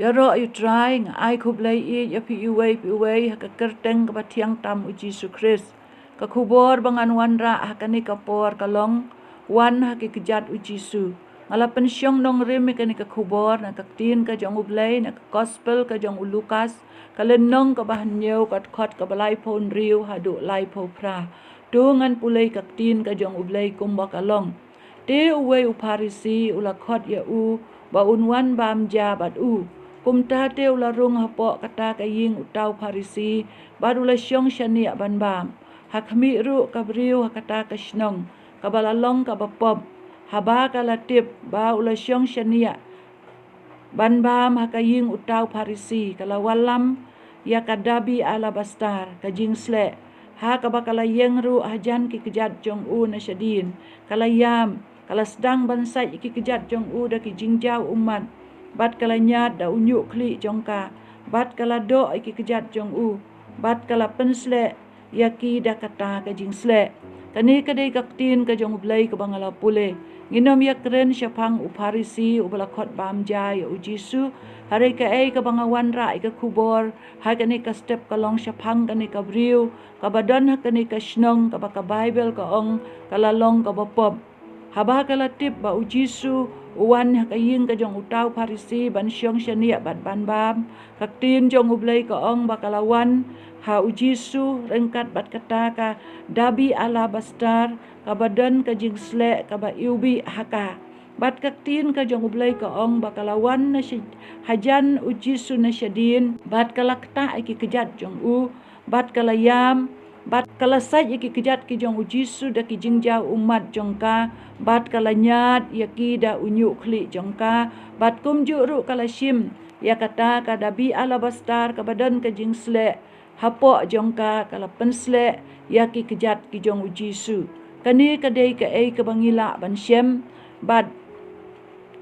daro yu trying ai kublai ya pi uwei ha ka kerteng ka batiang tam uji Yesu Kris ka kubor bangan wanra ha ka ni ka por ka long wan ha ki kejat uji Yesu ngala pensyong nong rim ka ni ka kubor na ka tin ka jong ublai na ka gospel ka jong Lukas ka lenong ka bahan nyeu ka khot ka balai pon riu ha du lai po pra tu ngan pulai ka tin ka jong ublai kumba ka long te uwei uparisi ula khot ya ba unwan bam ja bat kumta te ula rung hapo kata ka ying utau parisi badula syong syania ban bam hakmi ru ka briu hakata ka snong ka balalong ka bapop haba ka latip ba ula syong syania ban bam haka ying utau parisi kala walam ya kadabi ala bastar ka jingsle ha ka bakala yeng ru hajan ki kejat jong na syadin kala yam kala sedang bansai ki kejat jong da ki jingjau umat bat kala nyat da unyu kli jongka bat kala do ki kejat jong bat kala pensle yaki da kata ka jingsle kani kadai kaktin ka jong blai ka bangala pule nginom ya kren syapang uparisi ubala khot bam jai ujisu hari ka ka bangawan ra ka kubor ha kani ka step ka long syapang kani ka briu ka badan ha kani ka snong ka baka bible ka ong kala long ka bapop haba kala tip ba ujisu uwan ka ying ka jong utau parisi ban syong syania bat ban bam kaktin jong ublai ka ong bakalawan ha ujisu rengkat bat kata ka dabi ala bastar ka badan ka jingsle ka ba iubi haka bat kaktin ka jong ublai ka ong bakalawan na hajan ujisu na syadin bat kala kta ki kejat jong bat kala yam bat kala sai ki kejat ki jong ujisu da ki jingjau umat jongka bat kala nyat yaki da unyu kli jongka bat kumju ru kala shim ya kata ka dabi ala bastar ka badan ka jingsle hapo jongka kala pensle yaki kejat ki jong ujisu kani kadai ka ka bangila ban syem bat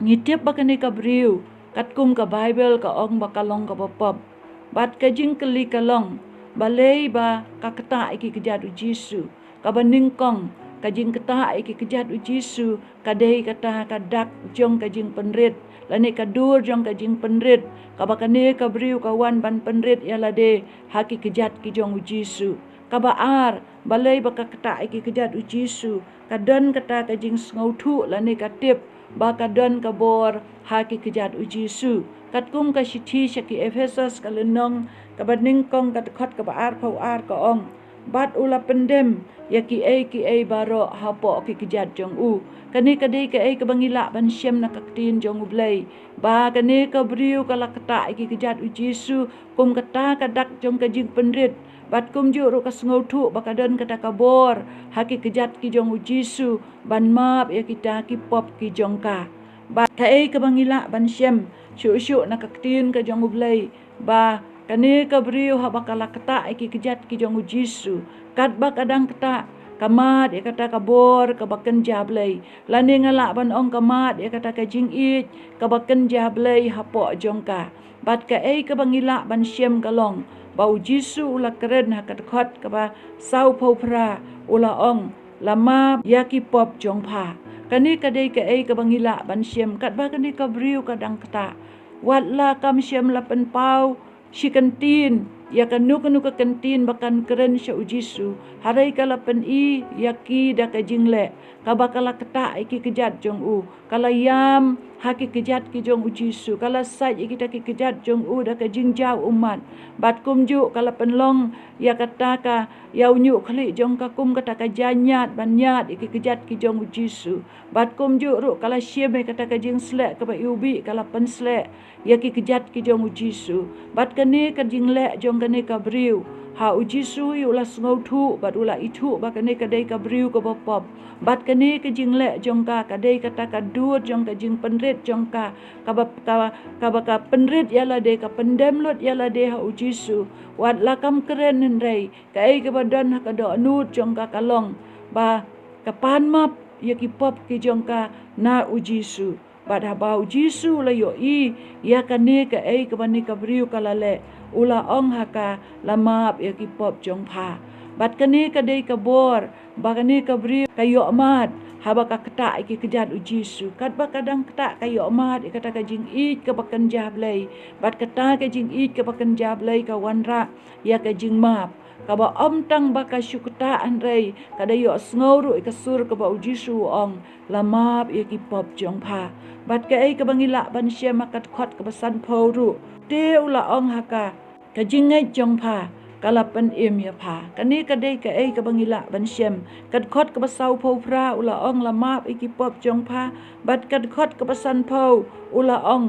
ngitip ba kani ka briu katkum ka bible ka ong bakalong ka bapop bat ka jingkeli ka long balei ba kakata iki kejat ujisu kabaningkong kajing kata iki kejat ujisu kadai kata kadak jong kajing penrit lani kadur jong kajing penrit kabakane kabriu kawan ban penrit yalade haki kejat ki jong ujisu kabaar balei ba kakata iki kejat ujisu kadan kata kajing ngautu lani katip ba kadan kabor haki kejat ujisu katkum ka shithi syaki Efesus kalenong kabaning kong katkot kabaar pau ar ka ong bat ula pendem yaki ki baro hapo ki kejat jong kani kadai ka ka bangila ban syem na kaktin jong ublai ba kani ka briu kala kata ki kejat ujisu kum kata kadak jong kajing penrit bat kum ju ru kasngautu bakadan kata kabor haki kejat ki jong ujisu ban map ya kita ki pop ki jongka ba ka ka bangila ban syem syu na kaktin ka jong ublai ba kani ka briu ha bakala kata ki kejat ki jong ujisu kat bak adang kata kamat ya kata kabor ka baken jablai lani ngala ban ong kamat ya kata ka jing it ka baken jablai hapo jongka bat ka ka bangila ban syem kalong ba ujisu ula keren ha katkot ka ba sau pau pra ula ong lama yaki pop jongpa kani kadai ka bangila ban syem kat ba kani ka briu kadang kata watla kam syem lapen pau si kentin ya kanu ka kentin bakan keren sya ujisu harai kala pen yaki da ka jingle ka bakala kata ki kejat jong kala yam haki kejat ki jong ujisu kala sai kita ki kejat jong da ka jingjau umat bat kumju kala penlong ya kata ka ya unyu khli jong ka kum kata ka janyat banyat ki kejat ki jong ujisu bat kumju ru kala syeme kata ka jingsle ka ba ubi kala pensle ya ki kejat ki jong ujisu bat kani ka jingle jong kani ka briu ha ujisu yu la ngautu bat ula itu ba kani ka dei ka briu ka bapop bat kani ka jingle jong ka dei kata ka dur jong ka jing penrit jong ka ka penrit yala de ka pendem lot yala de ha ujisu wat lakam keren nrei ka ka badan ha ka do nut jong ka kalong ba ka pan map ya ki pop ki jong ka na ujisu bat ha ba ujisu la yo ya kani ka ka bani ka briu kalale ula ong haka lamap ya ki pop jong pha bat kani ka dei ka bor ba kani ka briu ka yo mat haba ka kata iki kejat uji su kat ba kadang kata kayo mat kata ka jing it ka bakan jablay bat kata ka jing it ka bakan jablay ka wanra ya ka jing map ka ba tang ba ka syukta andrei kada yo sngoru ka sur ka ba uji su ong lamap ya ki pop jong pha bat ka ai ka bangila ban syema kat khot ka basan phoru te ula ong haka ka jing ngai jong pha kalapan ya pha kani kadai ka ai ka bangila ban syem kad khot ka basau pho pra ula ong lamap iki pop jong pha bat kad khot ka basan pho ula ong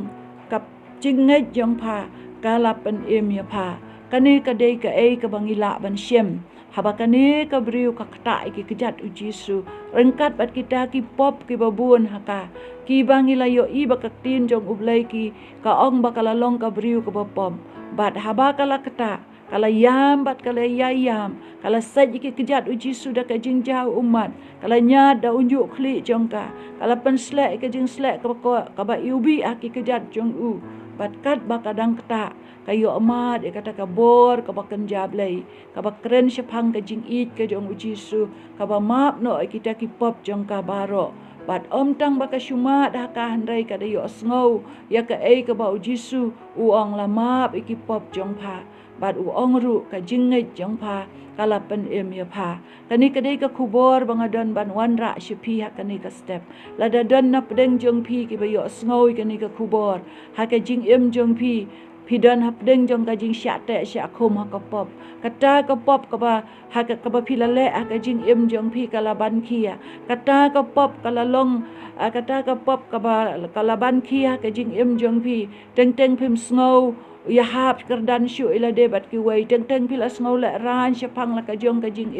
kap jing ngai jong pha kalapan ya pha kani kadai ka ai ka bangila ban syem haba kani ka briu ka kata iki kejat uji su rengkat bat kita ki pop ki babun haka ki bangila yo i bakaktin jong ublai ki ka ong bakalalong ka briu ka bapom bat haba kala kata kala yam bat kala yayam kala sajiki kejat uji sudah ka jing jauh umat kala nyat da unjuk kli jongka kala penslek ka jing slek ka ba ubi aki kejat jong u bat kat ba kadang kata kayo amat kata ka bor ka ba kenjablai ka ba kren syapang ka jing it ka jong uji su ka ba map no kita ki pop jongka baro bat tang baka syumat haka handai ka dayo asngau ya ka ka ba uji su uang lamap iki pop jong pha bat uong ru ka jingai jong pha kalapan ya pha kani kadai ka kubor bangadon ban wanra syapi kani ka step lada don na pedeng jong pi ki bayo sngoy kani ka kubor ha ka jing jong pi pidon ha pedeng jong ka jing syate syakum ha ka pop kata ka pop ka ba ha ka ba pilale ha ka jing jong pi kalaban kia kata ka pop kalalong kata ka pop ka ba kalaban kia ka jing jong pi teng teng pim snow ya hap kerdan syu ila debat ki wai teng teng pila sngow la ran syapang la ka jong ka jing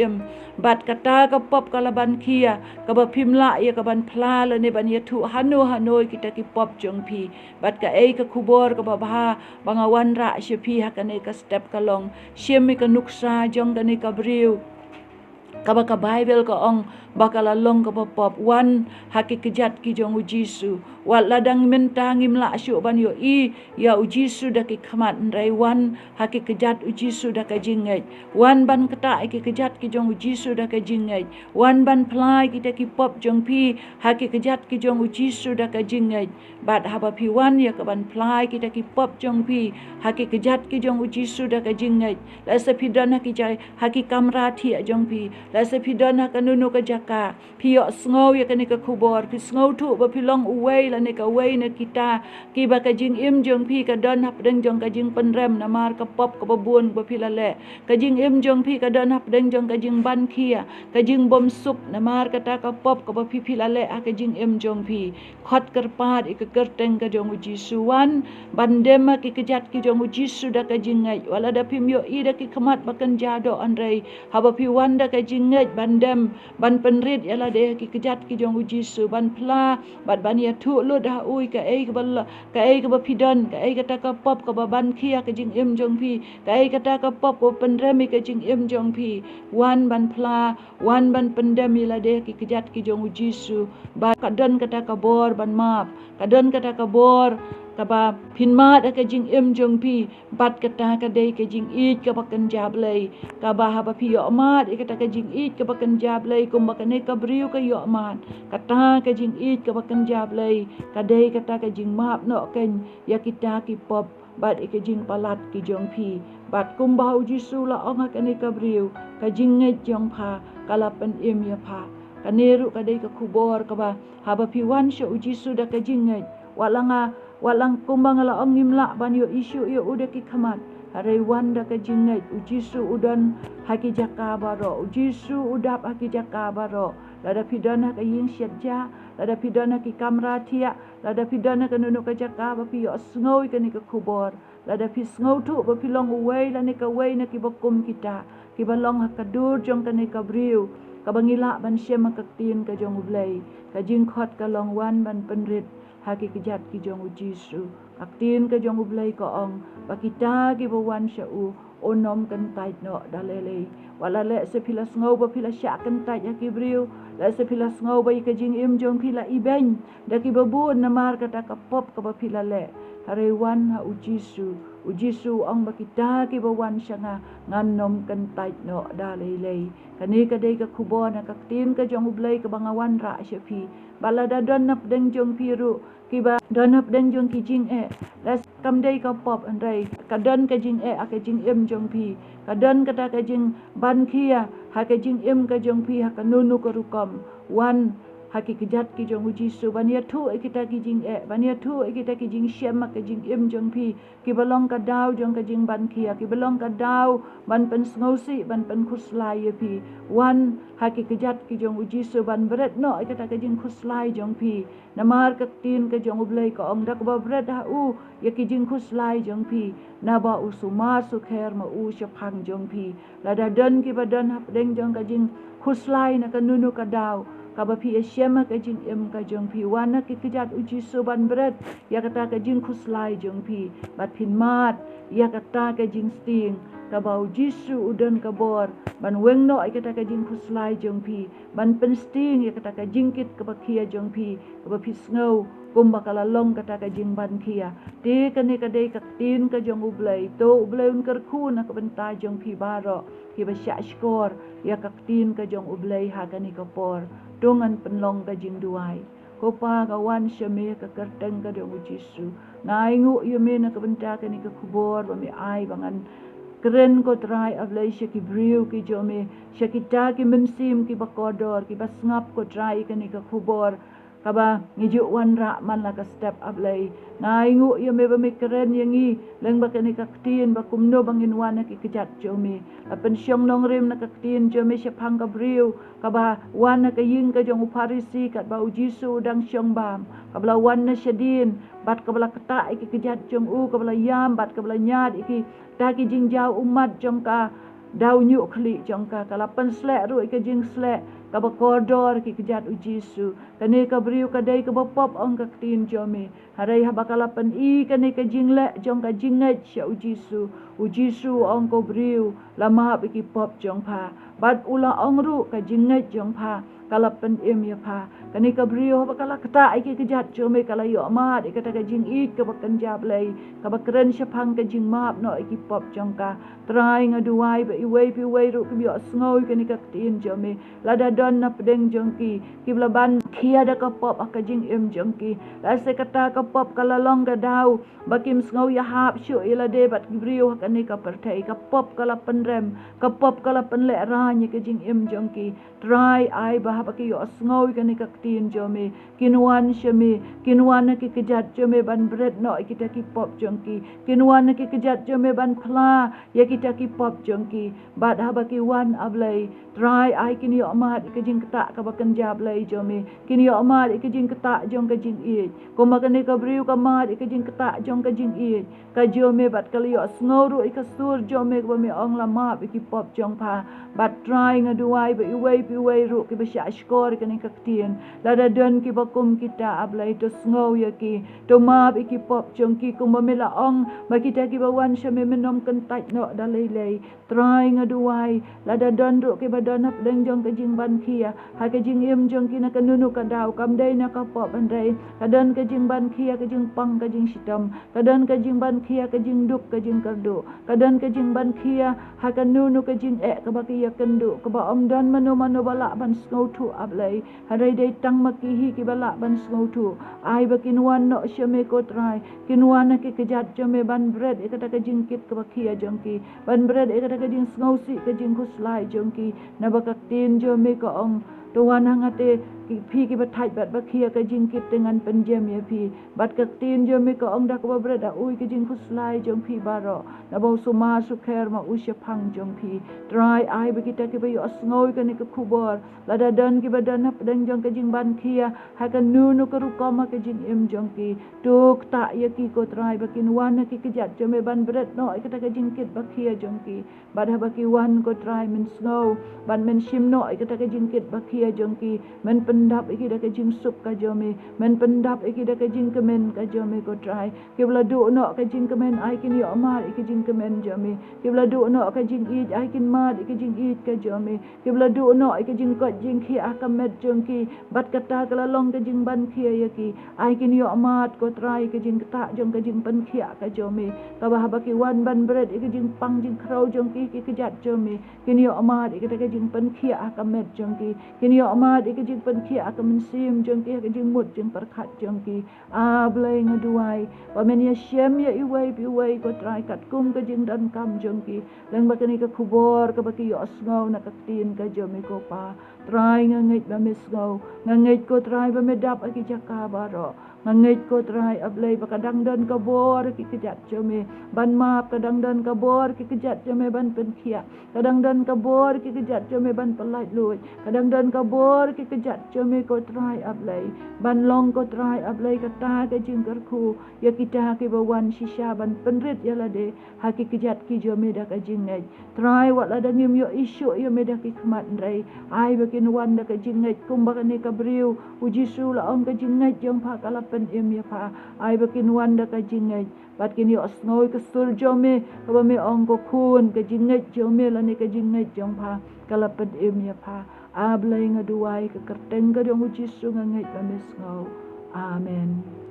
bat kata ka pop kalaban kia ka ba pimla ya ka ban pla la ne ban ya thu hanu hanoi kita ki pop jong pi bat ka ka kubor ka ba bha bangawan ra syapi ha ka ne ka step kalong syem ka nuksa jong ka ne ka briu ka Bible ka ong bakalalong ka pop wan haki kejat ki jong ujisu wat ladang mentang imla syu ban yo i ya ujisu da ki khamat ndai wan haki kejat ujisu da ka jingai wan ban kata ki kejat ki jong ujisu da ka jingai wan ban plai kita ki pop jong pi haki kejat ki jong ujisu da ka jingai bat haba pi wan ya ka ban plai kita ki pop jong pi haki kejat ki jong ujisu da ka jingai la sa pi dan haki jai haki kamra thi jong pi la sa pi dan ha kanunu ka jaka pi yo sngow ya ka ni ka kubor pi sngow tu ba pi long uwei la ni ka wei na kita ki ba ka jing jong pi ka don hap deng jong ka jing penrem na mar ka pop ka babun ba pi la le ka jing jong pi ka don hap deng jong ka jing ban kia ka jing bom sup na mar ka ta ka pop ka ba pi la le ka jing jong pi khot kerpat ik kerteng ka jong uji suwan bandem ki kejat ki jong uji su da ka jing ngai wala da pim yo i da ki khamat bakan jado andrei haba pi wan da ka jing ngai bandem ban penrit yala de ki kejat ki jong uji su ban pla bat ban ya thu lu da ui ka ka bal ka ba pidon ka ka ta ka pop ka ba ban khia ka jing jong pi ka ka ta ka pop ko pandemi ka jing jong pi wan ban pla wan ban pandemi la de ki kejat ki jong uji su ba ka don ka ta ka bor ban map ka don ka ta ka bor ka ba pinmat ka jing jong pi bat ka ta ka dei ka jing it ka bakan jablai ka ba ha ba pi yo mat ka ta ka jing it ka bakan jablai kum ba ka ne ka briu ka yo mat ka ta ka jing it ka bakan jablai ka dei ka ta ka jing map no ken ya kita ki pop bat ka jing palat ki jong pi bat kum ba uji su la ong ka ne ka briu ka jing ngai jong pha kalapan ya pha ka neru ka dei ka kubor ka ba ha ba pi wan sho uji su da ka jing ngai walang kumbang la ong imla ban yo isu yo udah ki khamat hare wanda ka jingai ujisu udan haki jaka baro ujisu udap haki jaka baro lada pidana ka yin syadja lada pidana ki kamra thia lada pidana ka nunu ka jaka ba pi yo sngoy ka ni ka kubor lada pi sngow tu ba pi long uwei la ni ka wei na ki bakum kita ki balong ha ka dur jong ka ni ka briu ka bangila ban syem ka tin ka jong ublei ka jing khot ka long wan ban penrit haki kejat ki jong ujisu aktin ka jong ublai ko ong pakita ki bawan sya u onom kan tait no dalele wala le se pila sngow ba pila sya kan tait ki briu la se pila sngow ba ka jing jong pila ibeng da ki babun na mar ka ta ka pop ka ba pila le hare wan ha ujisu uji su ong bakita ki bawan syanga ngan nom kan tait no dalai kani kadai ka kubona ka tin ka jong ublay ka bangawan ra syapi balada donap deng jong piru kiba donap deng jong ki jing las kamdai ka pop andai kadon ka jing aka jing jong pi kadon kata ka jing ban kia ha ka jing ka jong pi ha ka nunu ka rukam wan haki kejat ki jong uji su bania tu kita ki jing bania tu kita ki jing syam ka jing jong pi ki balong ka dau jong ka jing ban kia ki balong ka dau ban pen sngosi ban pen khuslai pi wan haki kejat ki jong uji su ban bret no kita ka jing khuslai jong pi namar ka tin ka jong ublai ka ong dak ba bret ha u ya ki jing khuslai jong pi na ba u sumar su kher ma u syapang jong pi lada dan ki badan hap deng jong ka jing khuslai na ka nunu ka dau kaba pi asyama ka jing ka jong pi wana ki kejat uji soban berat ya kata ka jing khuslai jong pi bat pin mat ya kata ka jing sting kaba uji su udan kabor ban weng no kata ka jing khuslai jong pi ban pen sting ya kata ka jingkit kaba kia jong pi kaba pi snow kumba kala long kata ka jing ban kia te kane ka dei ka tin ka jong ublai to ublai un kar khu na ka benta jong pi baro ki ba sya skor ya ka tin ka jong ublai ha kani ka por dongan penlong ka jing duai ko pa ka wan syame ka kerteng ka dong ujisu ngai ngu yume na ka benta ka ni ka kubor ba mi ai bangan keren ko trai avlai syaki briu ki jome syaki ta ki mensim ki bakodor ki basngap ko trai ka ni ka kubor kaba ngiju wan ra man la ka step avlai ngai ngu yume ba mi keren yangi leng ba ka ni ka tin ba kumno bangin wan ki kejat jome apen syong nong rim na ka tin jome syapang ka briu kaba wan na ka ying ka jong uparisi kat ba ujisu dang syong bam kabla wan na syadin bat kabla kata iki kejat jong u kabla yam bat kabla nyat iki ta ki jing jau umat jong ka dau nyu khli jong ka kala pen slek ru iki jing slek kaba kodor ki kejat ujisu kane ka briu ka dai ka bopop ong ka tin jome harai ha bakala pen i kane ka jing le jong ka jinget sya ujisu ong ko briu lama iki pop jong pa bat ula ong ru ka jinget jong pa kala pen ya pa kani ka brio bakala kata iki kejat jome kala yo ma de kata ka jing it ka bakan jab lei ka bakren syapang ka jing map no iki pop jong ka try ngaduai ba iwei pi wei ru ki yo sngoy kani ka tin jome lada don na pedeng jong ki blaban kia da ka pop ka jing jong ki la se kata ka pop kala long ka dau bakim sngoy ya hap syu ila de bat brio kani ka pertai ka pop kala penrem ka pop kala penle ra ni ka jing jong ki try ai ba ki yo sngoy kani ka tin jome kinwan syame kinwan ki kejat jome ban bret no kita ki pop jong ki kinwan ki kejat jome ban pla ya kita ki pop jong ki bat ha ki wan ablai try ai kini yo mat ki jing kata ka bakan jab lai jome kini yo mat ki jing kata jong ka jing i ko makane ka briu ka mat ki jing kata jong ka jing i ka jome bat kali yo sngoru ka sur jome ko me ong la ma ki pop jong pa bat try ngaduai ba iwei pi wei ru ki ba sya skor kani ka tin lada don ki bakum kita ablai to sngow ya ki to ma ki pop jong ki kum mela ong ba kita ki bawan syame menom kentat no dalai lei try ngaduai lada don ru ki badon ap deng jong ka jing ban kia ha ka jing jong ki na ka nunu ka dau kam dai na ka pop andai kadon ka jing ban kia ka jing pang ka jing sitam kadon ka jing ban kia ka jing duk ka jing kardu kadon ka jing ban kia ha ka nunu ka jing ka ba ki ya kendu ka ba om don manu bala ban snow tu ablai harai dai tang makihi ki bala ban snow tu ai ba kinwan no syame ko try kinwan ki kejat jome ban bread kata ka jingkit ka bakia jongki ban bread kata ka jing snow si ka jing kuslai jongki na ba ka tin jome ka ong tuan hangate pi ki batai bat bakia ka jingkit dengan penjam ya pi bat ka tin jome ka ong dak ba bread ui ka jing kuslai jong pi baro na ba suma su kher ma usya pang jong pi try ai ba kita ki ba yo snow ka ni ka kubor lada dan ki badan ap dang jong ka jing ban kia ha ka nunu ka rukama ka jing jong ki tuk ta ya ki ko try ba kin wan ki kejat jome ban bread no kita ka jingkit ba kia jong ki bad ha ba ki wan ko try men snow ban men shim no kita ka jingkit ba kia jong ki men pendap iki dah ke jing sup ka jome men pendap iki dah ke jing kemen ka jome ko trai ke bla du no ka jing kemen ai kin yo mar iki jing kemen jome ke bla du no ka jing i ai kin mar iki jing i ka jome ke bla du no iki jing ko jing ki akamet jong ki bat kata kala long ka jing ban kia ya ki ai kin yo mar ko trai ke jing ta jong ka jing pen kia ka jome ka bah ba ki wan ban bread iki jing pang jing krau jong ki ki jat jome kin yo mar iki ka jing pen kia akamet jong ki kin yo mar iki jing pen kia akamen sim jong ki ka jing mut jing perkhat jong ki a blai ngaduai wa men ya shem ya iwai pi wai ko trai kat kum ka jing dan kam jong ki lang ba kani ka khubor ka ba ki yo sngo na ka tin ka jome ko pa trai ngait ba mes ngau ngait ko trai ba me dap aki jaka baro ngait ko trai ablai ba kadang dan ka bor ki kejat jome ban map kadang dan ka bor ki kejat jome ban pen khia kadang dan ka bor ki kejat jome ban pelai lui kadang dan ka bor ki kejat jome ko trai ablai ban long ko trai ablai kata ka jing kerku ya kita ki bawan shisha ban penrit ya lade haki kejat ki jome da ka jing ngai trai wat la dangim yo isu yo me da ki khmat ndai ai bakin wan da ka jing ngai kum ba ni ka briu uji su la ong ka jing ngai jong pha kala pen em ya pha ai bakin wan da ka jing ngai bat kin yo snoi ka sur jome ba me ong ko khun ka jing ngai jome la ni ka jing ngai jong pha kala pen em ya pha ablai ngaduai ka kerteng ka dong uji su ngai ba mes ngau amen.